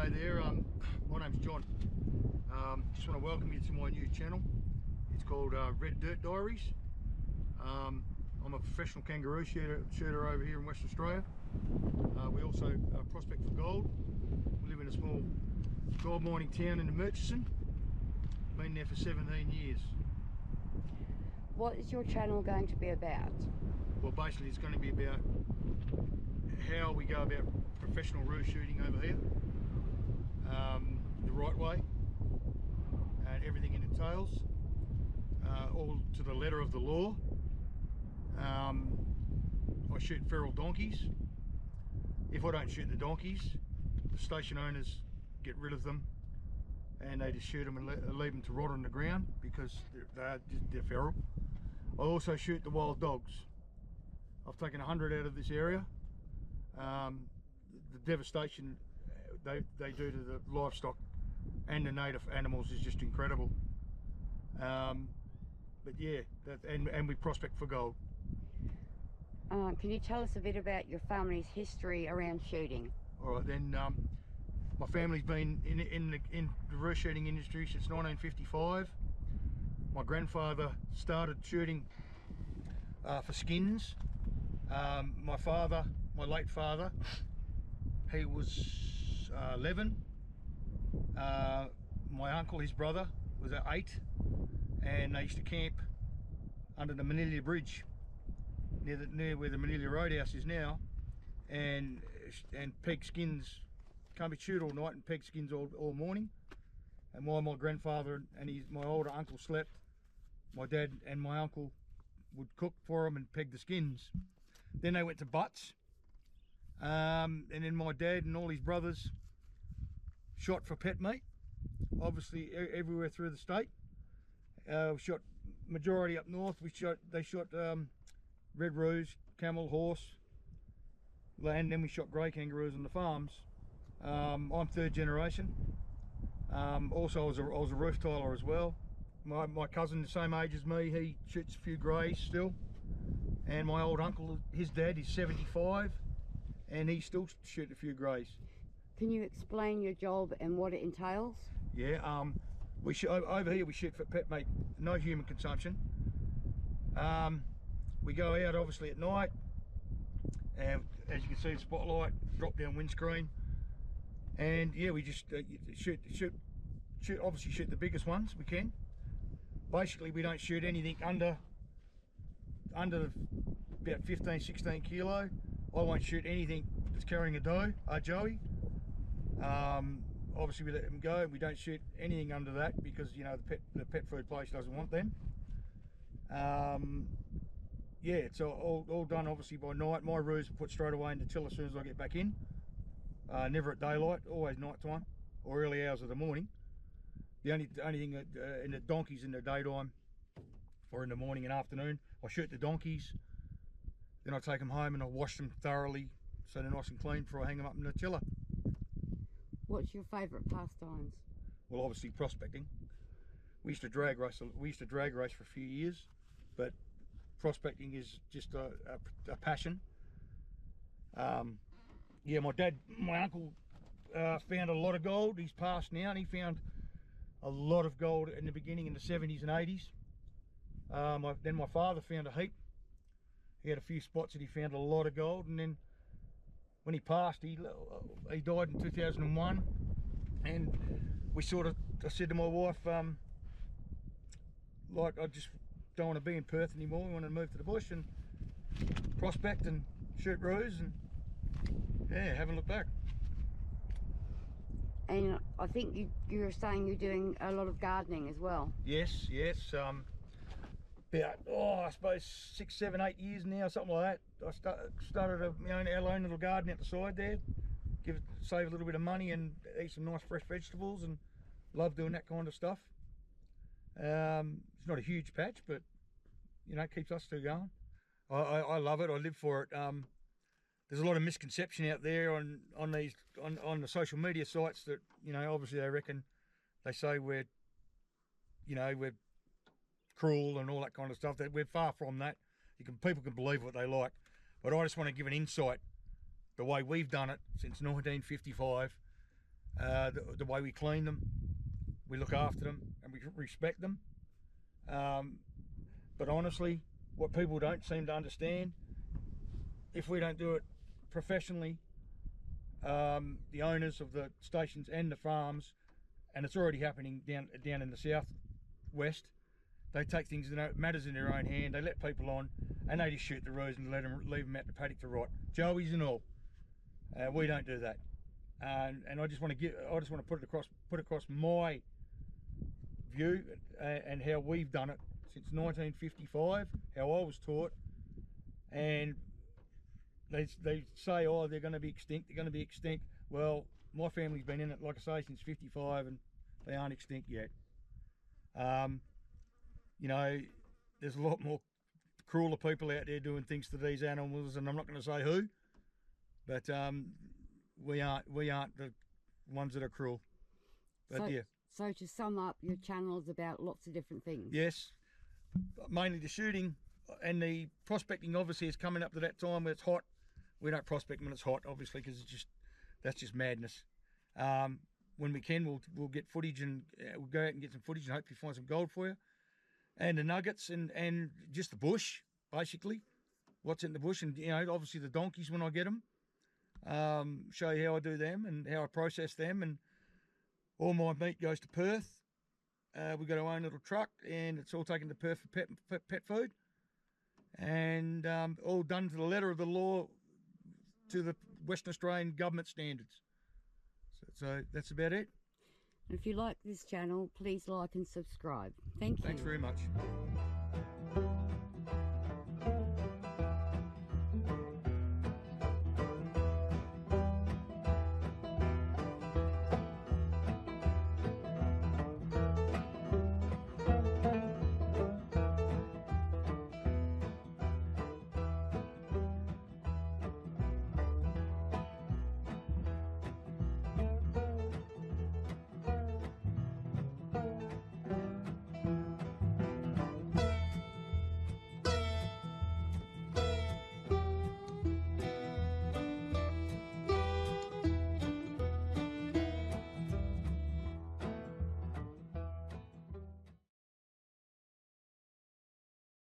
G'day there, my name's John. Just want to welcome you to my new channel. It's called Red Dirt Diaries. I'm a professional kangaroo shooter over here in Western Australia. We also prospect for gold. We live in a small gold mining town in the Murchison. Been there for 17 years. What is your channel going to be about? Well, basically it's going to be about how we go about professional roo shooting over here, the right way, and everything it entails, all to the letter of the law. I shoot feral donkeys. If I don't shoot the donkeys, the station owners get rid of them and they just shoot them and leave them to rot on the ground because they're feral. I also shoot the wild dogs. I've taken 100 out of this area. The devastation they do to the livestock and the native animals is just incredible. But yeah, and we prospect for gold. Can you tell us a bit about your family's history around shooting? All right then, my family's been in the roo shooting industry since 1955. My grandfather started shooting for skins. My late father, he was 11. My uncle, his brother, was at 8, and they used to camp under the Manila Bridge near where the Manila Roadhouse is now, and peg skins. Can't be chewed all night and peg skins all morning. And while my grandfather and my older uncle slept, my dad and my uncle would cook for them and peg the skins. Then they went to butts, and then my dad and all his brothers shot for pet meat, obviously everywhere through the state. Shot majority up north. They shot red roos, camel, horse, and then we shot grey kangaroos on the farms. I'm third generation. Also I was a roof tiler as well. My cousin, the same age as me, he shoots a few greys still. And my old uncle, his dad, is 75, and he still shoots a few greys. Can you explain your job and what it entails? Yeah, over here we shoot for pet meat, no human consumption. We go out obviously at night, and as you can see, the spotlight, drop down windscreen, and yeah, we just obviously shoot the biggest ones we can. Basically, we don't shoot anything under about 15-16 kilo. I won't shoot anything that's carrying a joey. Obviously we let them go. We don't shoot anything under that because, you know, the pet food place doesn't want them. Yeah, it's all done obviously by night. My roos are put straight away in the till as soon as I get back in. Never at daylight, always night time or early hours of the morning. The only thing in the donkeys in the daytime or in the morning and afternoon, I shoot the donkeys, then I take them home and I wash them thoroughly so they're nice and clean before I hang them up in the tiller. What's your favourite pastimes? Well, obviously prospecting. We used to drag race for a few years, but prospecting is just a passion. Yeah, my uncle found a lot of gold. He's passed now, and he found a lot of gold in the beginning in the 70s and 80s. Then my father found a heap. He had a few spots that he found a lot of gold, and then when he passed, he died in 2001. And I said to my wife, like, I just don't want to be in Perth anymore. We want to move to the bush and prospect and shoot roos, and yeah, haven't looked back. And I think you were saying you're doing a lot of gardening as well. Yes. About, I suppose 6, 7, 8 years now, something like that. I started our own little garden out the side there. Save a little bit of money and eat some nice fresh vegetables, and love doing that kind of stuff. It's not a huge patch, but you know, it keeps us still going. I love it. I live for it. There's a lot of misconception out there on the social media sites that, you know, obviously they say we're cruel and all that kind of stuff. That we're far from that. People can believe what they like, but I just want to give an insight the way we've done it since 1955. the way we clean them, we look after them, and we respect them. But honestly, what people don't seem to understand, if we don't do it professionally, the owners of the stations and the farms, and it's already happening down in the southwest, they take things that matters in their own hand. They let people on, and they just shoot the roos and leave them out the paddock to rot, joeys and all. We don't do that, and I just want to put across my view and how we've done it since 1955, how I was taught. And they say, oh, they're going to be extinct. Well, my family's been in it, like I say, since 55, and they aren't extinct yet. You know, there's a lot more crueler people out there doing things to these animals, and I'm not going to say who, but we aren't the ones that are cruel. But yeah. So to sum up, your channel's about lots of different things. Yes, mainly the shooting, and the prospecting obviously is coming up to that time where it's hot. We don't prospect when it's hot, obviously, because that's just madness. When we can, we'll get footage, and we'll go out and get some footage and hopefully find some gold for you. And the nuggets and just the bush, basically, what's in the bush, and obviously the donkeys when I get them. Show you how I do them and how I process them, and all my meat goes to Perth. We've got our own little truck, and it's all taken to Perth for pet food, and all done to the letter of the law, to the Western Australian government standards. So that's about it. If you like this channel, please like and subscribe. Thank you. Thanks very much.